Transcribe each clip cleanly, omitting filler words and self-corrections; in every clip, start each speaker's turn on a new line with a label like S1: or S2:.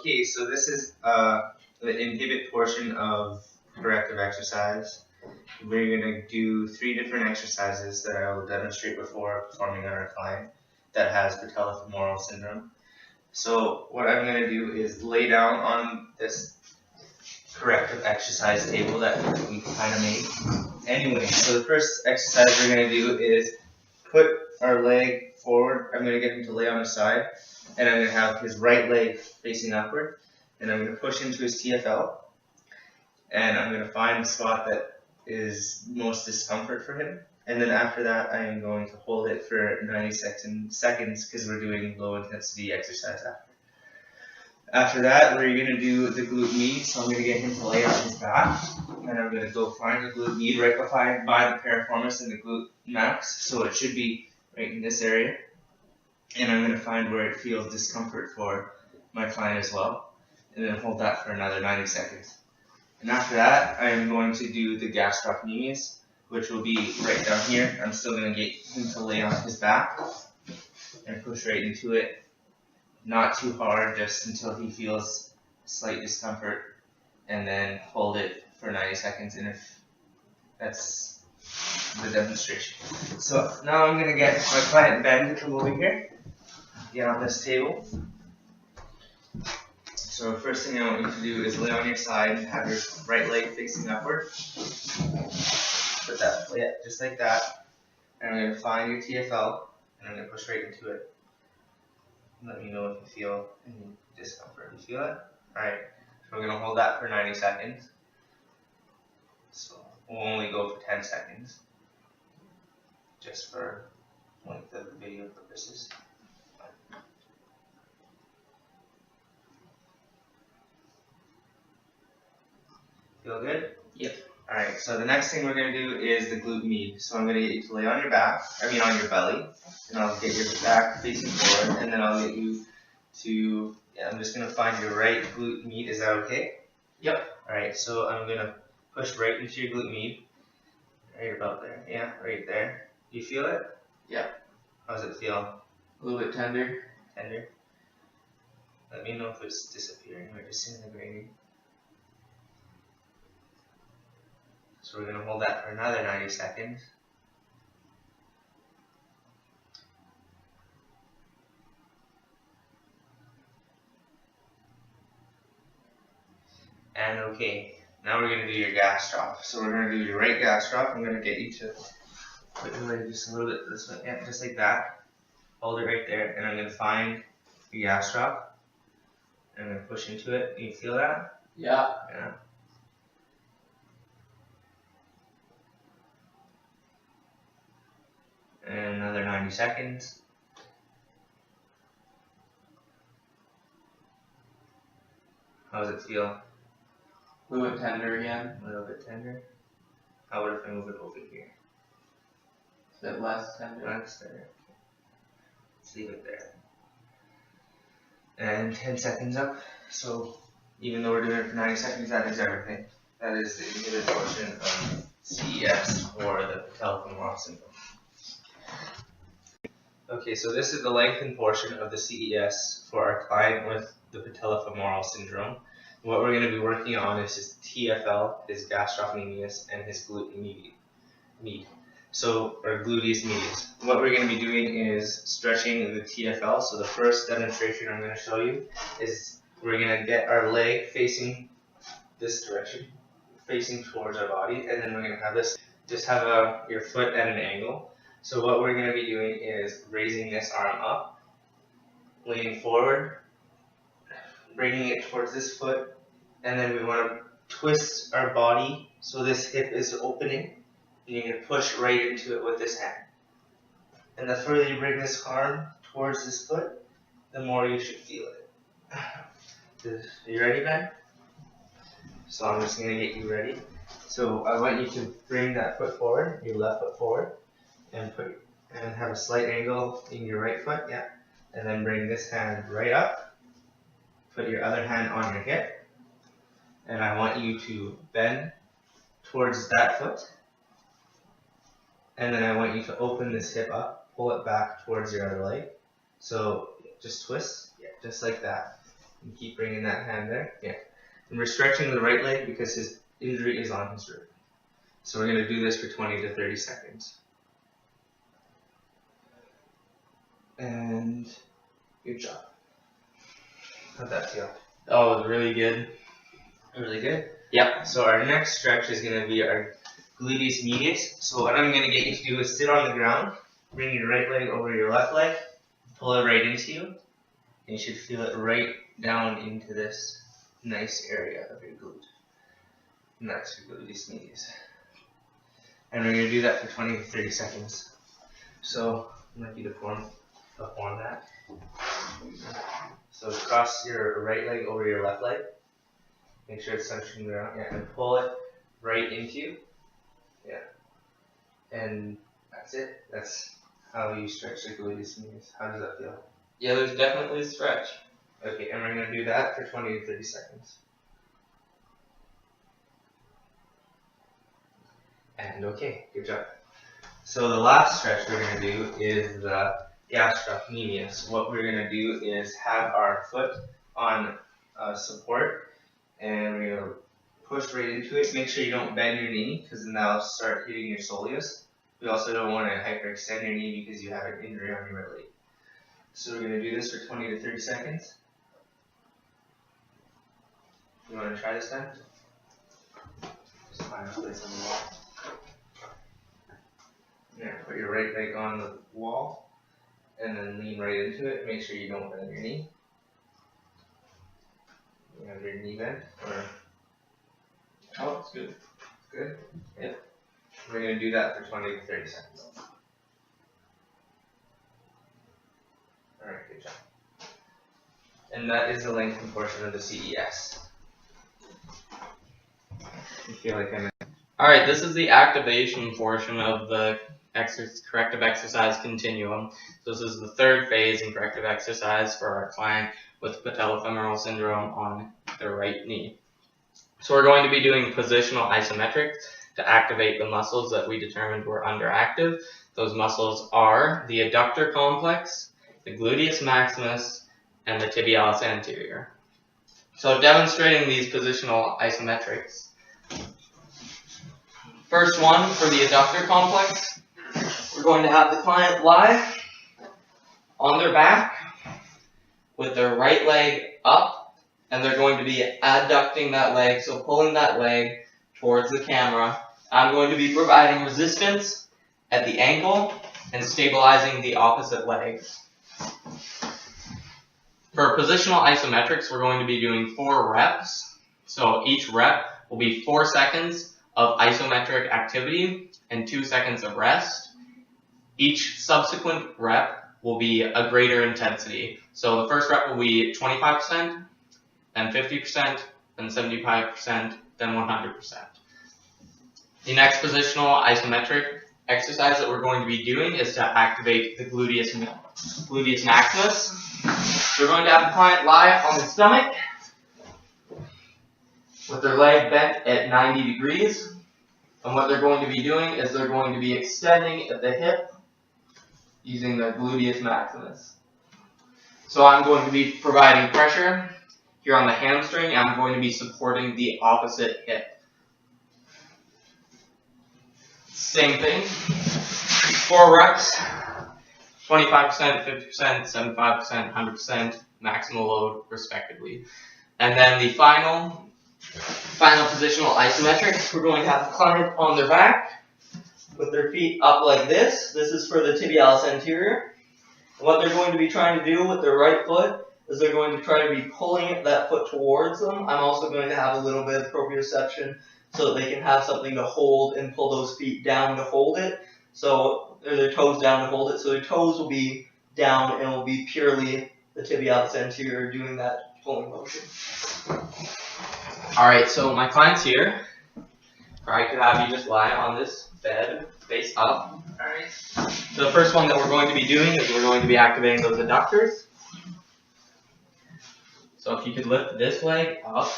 S1: Okay, so this is the inhibit portion of corrective exercise. We're going to do 3 different exercises that I will demonstrate before performing on our client that has patellofemoral syndrome. So what I'm going to do is lay down on this corrective exercise table that we kind of made. Anyway, so the first exercise we're going to do is put our leg forward. I'm going to get him to lay on his side, and I'm going to have his right leg facing upward, and I'm going to push into his TFL, and I'm going to find the spot that is most discomfort for him. And then after that, I am going to hold it for 90 seconds because we're doing low intensity exercise after. After that, we're going to do the glute med. So I'm going to get him to lay on his back, and I'm going to go find the glute med right by the piriformis and the glute max. So it should be right in this area. And I'm going to find where it feels discomfort for my client as well. And then hold that for another 90 seconds. And after that, I am going to do the gastrocnemius, which will be right down here. I'm still going to get him to lay on his back and push right into it. Not too hard, just until he feels slight discomfort, and then hold it for 90 seconds. And if that's the demonstration. So now I'm going to get my client Ben to come over here, get on this table. So first thing I want you to do is lay on your side and have your right leg facing upward. Put that, yeah, just like that. And I'm going to find your TFL, and I'm going to push right into it. Let me know if you feel any discomfort. You feel it? Alright, so we're going to hold that for 90 seconds. So we'll only go for 10 seconds, just for length of the video purposes. Feel good?
S2: Yep.
S1: Alright, so the next thing we're going to do is the glute med. So I'm going to get you to lay on your back, on your belly, and I'll get your back facing forward, and then I'll get you to, I'm just going to find your right glute med. Is that okay?
S2: Yep.
S1: Alright, so I'm going to push right into your glute med, right about there. Yeah, right there. Do you feel it?
S2: Yep.
S1: How does it feel?
S2: A little bit tender.
S1: Tender? Let me know if it's disappearing or disintegrating. So we're going to hold that for another 90 seconds. And okay, now we're going to do your gas drop. So we're going to do your right gas drop. I'm going to get you to put your leg just a little bit this way. Yeah, just like that. Hold it right there. And I'm going to find your gas drop. I'm going to push into it. Do you feel that?
S2: Yeah.
S1: Yeah. And another 90 seconds. How does it feel?
S2: A little bit tender again.
S1: A little bit tender. How about if I move it over here?
S2: A bit less tender.
S1: Less tender. Let's leave it there. And 10 seconds up. So even though we're doing it for 90 seconds, that is everything. That is the inhibited portion of CES for the patellofemoral syndrome. Okay, so this is the lengthened portion of the CES for our client with the patellofemoral syndrome. What we're going to be working on is his TFL, his gastrocnemius, and his glute med. So, or gluteus medius. What we're going to be doing is stretching the TFL. So the first demonstration I'm going to show you is we're going to get our leg facing this direction, facing towards our body, and then we're going to have this, just have your foot at an angle. So what we're going to be doing is raising this arm up, leaning forward, bringing it towards this foot, and then we want to twist our body so this hip is opening, and you're going to push right into it with this hand. And the further you bring this arm towards this foot, the more you should feel it. Are you ready, Ben? So I'm just going to get you ready. So I want you to bring that foot forward, your left foot forward, and have a slight angle in your right foot, yeah. And then bring this hand right up. Put your other hand on your hip. And I want you to bend towards that foot. And then I want you to open this hip up, pull it back towards your other leg. So just twist, yeah, just like that. And keep bringing that hand there. Yeah. And we're stretching the right leg because his injury is on his rib. So we're going to do this for 20 to 30 seconds. And good job. How'd that feel?
S2: Oh, it was really good.
S1: Really good?
S2: Yep.
S1: So our next stretch is going to be our gluteus medius. So what I'm going to get you to do is sit on the ground, bring your right leg over your left leg, pull it right into you, and you should feel it right down into this nice area of your glute. And that's your gluteus medius. And we're going to do that for 20 to 30 seconds. So I'm going to you to perform that. So cross your right leg over your left leg. Make sure it's touching the ground. Yeah, and pull it right into you. Yeah. And that's it. That's how you stretch the gluteus medius. How does that feel?
S2: Yeah, there's definitely a stretch.
S1: Okay, and we're going to do that for 20 to 30 seconds. And okay, good job. So the last stretch we're going to do is the gastrocnemius. What we're going to do is have our foot on support, and we're going to push right into it. Make sure you don't bend your knee, because then that'll start hitting your soleus. We also don't want to hyperextend your knee because you have an injury on your right leg. So we're going to do this for 20 to 30 seconds. You want to try this time? Just find a place on the wall. Yeah, put your right leg on the wall, and then lean right into it. Make sure you don't bend your knee. You have your knee bent, or?
S2: Oh, it's good.
S1: Good? Yeah. We're going to do that for 20 to 30 seconds. Alright, good job. And that is the lengthened portion of the CES. I feel like I'm...
S2: Alright, this is the activation portion of the corrective exercise continuum. So this is the third phase in corrective exercise for our client with patellofemoral syndrome on their right knee. So we're going to be doing positional isometrics to activate the muscles that we determined were underactive. Those muscles are the adductor complex, the gluteus maximus, and the tibialis anterior. So demonstrating these positional isometrics. First one for the adductor complex, we're going to have the client lie on their back with their right leg up, and they're going to be adducting that leg, so pulling that leg towards the camera. I'm going to be providing resistance at the ankle and stabilizing the opposite leg. For positional isometrics, we're going to be doing 4 reps. So each rep will be 4 seconds of isometric activity and 2 seconds of rest. Each subsequent rep will be a greater intensity. So the first rep will be 25%, then 50%, then 75%, then 100%. The next positional isometric exercise that we're going to be doing is to activate the gluteus maximus. We're going to have the client lie on their stomach with their leg bent at 90 degrees. And what they're going to be doing is they're going to be extending at the hip using their gluteus maximus. So I'm going to be providing pressure here on the hamstring, and I'm going to be supporting the opposite hip. Same thing, 4 reps, 25%, 50%, 75%, 100%, maximal load respectively. And then the final positional isometric, we're going to have the client on their back with their feet up like this. This is for the tibialis anterior. And what they're going to be trying to do with their right foot is they're going to try to be pulling that foot towards them. I'm also going to have a little bit of proprioception so that they can have something to hold and pull those feet down to hold it. So, or their toes down to hold it. So their toes will be down and will be purely the tibialis anterior doing that pulling motion. Alright, so my client's here. I could have you just lie on this bed, face up. Alright. So the first one that we're going to be doing is we're going to be activating those adductors. So if you could lift this leg up,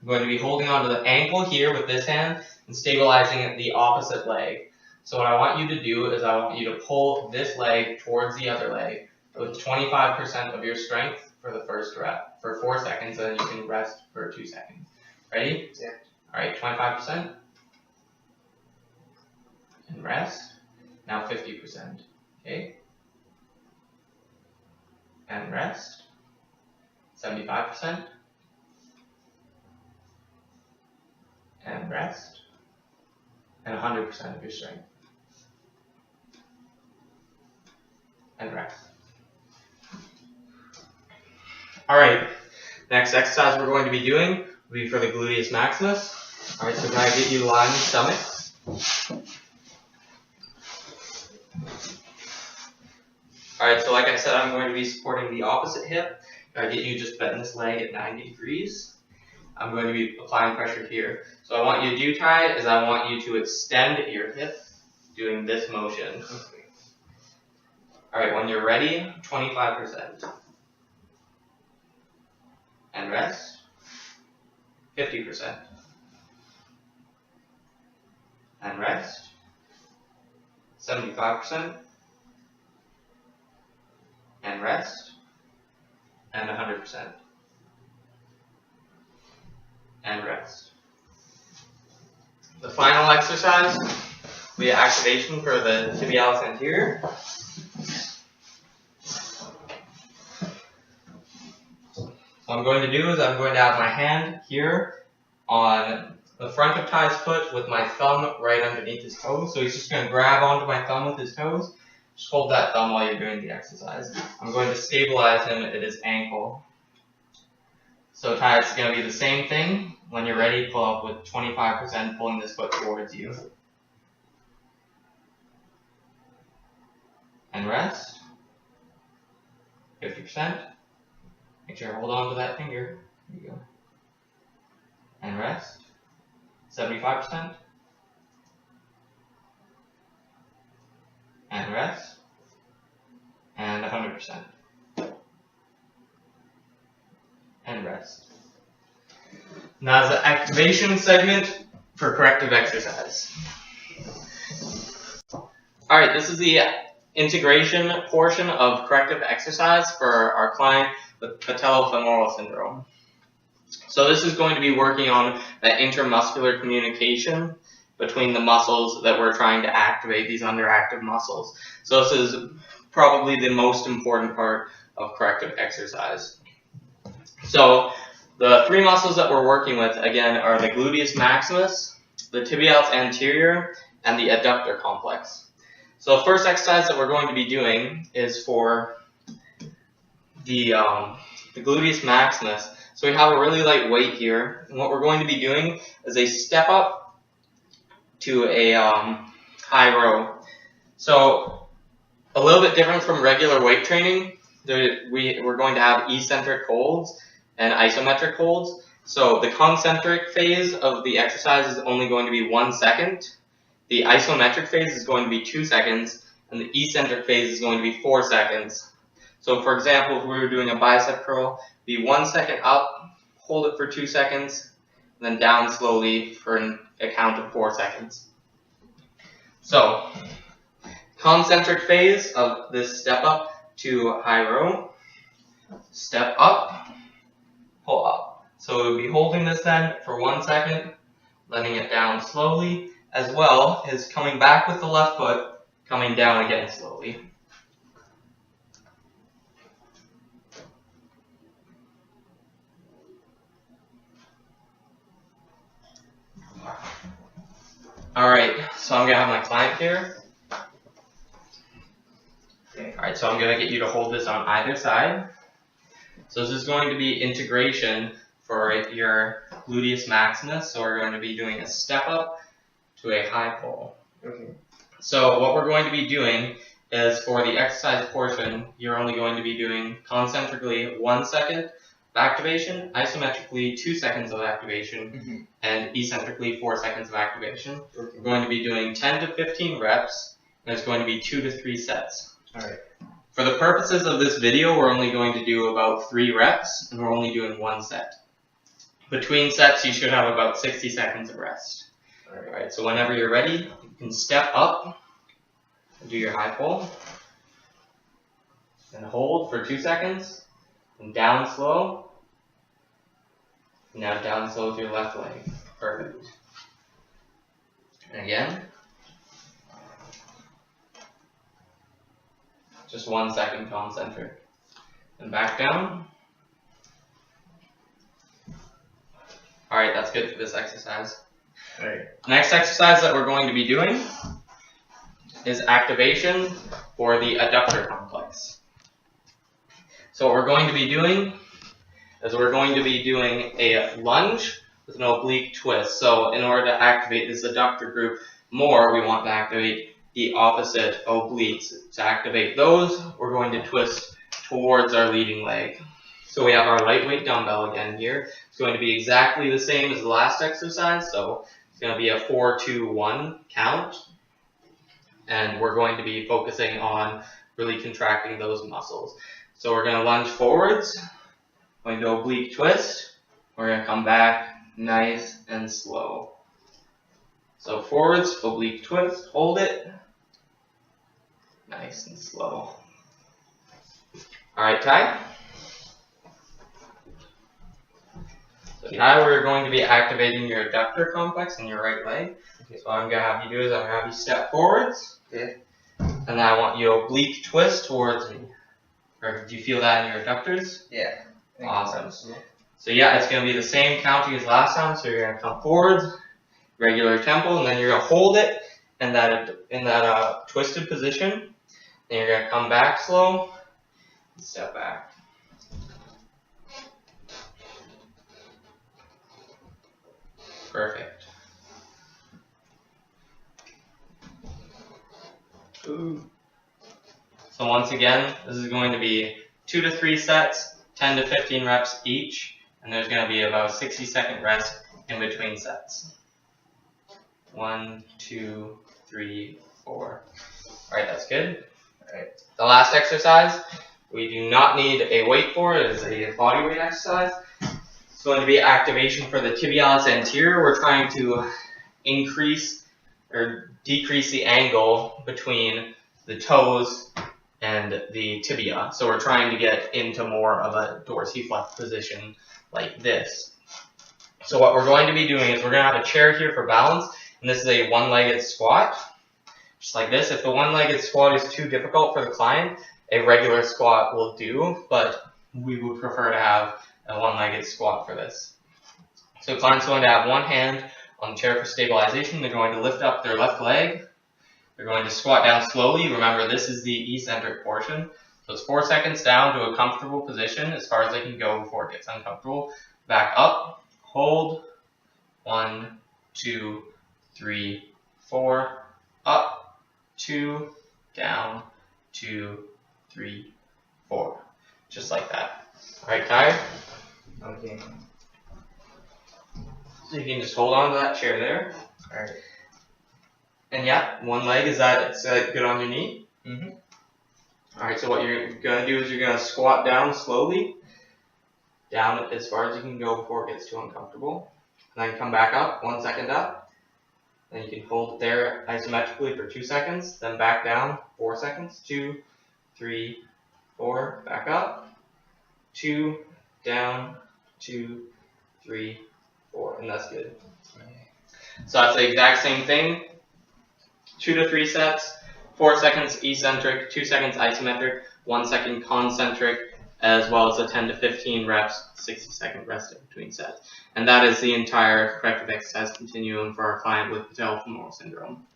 S2: I'm going to be holding onto the ankle here with this hand and stabilizing the opposite leg. So what I want you to do is I want you to pull this leg towards the other leg with 25% of your strength for the first rep for 4 seconds, and then you can rest for 2 seconds. Ready?
S1: Yeah.
S2: Alright, 25%. And rest. Now 50%. Okay? And rest. 75%. And rest. And 100% of your strength. And rest. Alright, next exercise we're going to be doing will be for the gluteus maximus. Alright, so can I get you to lie on your stomach? Alright, so like I said, I'm going to be supporting the opposite hip. Can I get you just bend this leg at 90 degrees? I'm going to be applying pressure here. So I want you to do try is I want you to extend your hip doing this motion. Alright, when you're ready, 25%. And rest. 50%. And rest. 75%. And rest. And 100%. And rest. The final exercise will be activation for the tibialis anterior. What I'm going to do is I'm going to have my hand here on the front of Ty's foot with my thumb right underneath his toes. So he's just going to grab onto my thumb with his toes. Just hold that thumb while you're doing the exercise. I'm going to stabilize him at his ankle. So Ty, it's going to be the same thing. When you're ready, pull up with 25% pulling this foot towards you. And rest. 50%. Make sure I hold on to that finger. There you go. And rest. 75%. And rest. And 100%. And rest. Now the activation segment for corrective exercise. Alright, this is the integration portion of corrective exercise for our client with patellofemoral syndrome. So this is going to be working on that intramuscular communication between the muscles that we're trying to activate, these underactive muscles. So this is probably the most important part of corrective exercise. So the three muscles that we're working with, again, are the gluteus maximus, the tibialis anterior, and the adductor complex. So the first exercise that we're going to be doing is for the gluteus maximus. So we have a really light weight here, and what we're going to be doing is a step up to a high row. So a little bit different from regular weight training. We're going to have eccentric holds and isometric holds. So the concentric phase of the exercise is only going to be 1 second. The isometric phase is going to be 2 seconds, and the eccentric phase is going to be 4 seconds. So for example, if we were doing a bicep curl, be 1 second up, hold it for 2 seconds, and then down slowly for a count of 4 seconds. So, concentric phase of this step up to high row, step up, pull up. So we'll be holding this then for 1 second, letting it down slowly, as well as coming back with the left foot, coming down again slowly. Alright, so I'm going to have my client here. Alright, so I'm going to get you to hold this on either side. So this is going to be integration for your gluteus maximus. So we're going to be doing a step up to a high pull.
S1: Okay.
S2: So what we're going to be doing is for the exercise portion, you're only going to be doing concentrically 1 second of activation, isometrically 2 seconds of activation, and eccentrically 4 seconds of activation.
S1: Okay.
S2: We're going to be doing 10 to 15 reps, and it's going to be 2 to 3 sets.
S1: Alright.
S2: For the purposes of this video, we're only going to do about 3 reps, and we're only doing 1 set. Between sets, you should have about 60 seconds of rest. Alright, so whenever you're ready, you can step up, and do your high pull, and hold for 2 seconds, and down slow. Now down slow with your left leg. Perfect. And again. Just 1 second concentric. And back down. Alright, that's good for this exercise.
S1: Alright.
S2: Next exercise that we're going to be doing is activation for the adductor complex. So what we're going to be doing is we're going to be doing a lunge with an oblique twist. So in order to activate this adductor group more, we want to activate the opposite obliques. To activate those, we're going to twist towards our leading leg. So we have our lightweight dumbbell again here. It's going to be exactly the same as the last exercise. So it's going to be a 4-2-1 count. And we're going to be focusing on really contracting those muscles. So we're going to lunge forwards, going to oblique twist. We're going to come back nice and slow. So forwards, oblique twist, hold it, nice and slow. Alright, Ty. So now we're going to be activating your adductor complex in your right leg. Okay. So what I'm going to have you do is I'm going to have you step forwards.
S1: Okay.
S2: And then I want you to oblique twist towards me. Or do you feel that in your adductors?
S1: Yeah.
S2: Awesome. So yeah, it's going to be the same counting as last time. So you're going to come forwards, regular tempo, and then you're going to hold it in that twisted position. Then you're going to come back slow and step back. Perfect. Ooh. So once again, this is going to be 2 to 3 sets, 10 to 15 reps each, and there's going to be about a 60-second rest in between sets. 1, 2, 3, 4. Alright, that's good. Alright. The last exercise, we do not need a weight for. It is a body weight exercise. It's going to be activation for the tibialis anterior. We're trying to increase or decrease the angle between the toes and the tibia. So we're trying to get into more of a dorsiflex position like this. So what we're going to be doing is we're going to have a chair here for balance, and this is a one-legged squat, just like this. If the one-legged squat is too difficult for the client, a regular squat will do, but we would prefer to have a one-legged squat for this. So the client's going to have one hand on the chair for stabilization. They're going to lift up their left leg. They're going to squat down slowly. Remember, this is the eccentric portion. So it's 4 seconds down to a comfortable position as far as they can go before it gets uncomfortable. Back up, hold, 1, 2, 3, 4, up, 2, down, 2, 3, 4. Just like that. Alright, tired?
S1: Okay.
S2: So you can just hold on to that chair there.
S1: Alright.
S2: And yeah, one leg, is that good on your knee?
S1: Mm-hmm.
S2: Alright, so what you're going to do is you're going to squat down slowly, down as far as you can go before it gets too uncomfortable. And then come back up, 1 second up. Then you can hold it there isometrically for 2 seconds, then back down, 4 seconds, 2, 3, 4, back up, 2, down, 2, 3, 4, and that's good. So that's the exact same thing. 2 to 3 sets, 4 seconds eccentric, 2 seconds isometric, 1 second concentric, as well as a 10 to 15 reps, 60-second rest in between sets. And that is the entire corrective exercise continuum for our client with patellofemoral syndrome.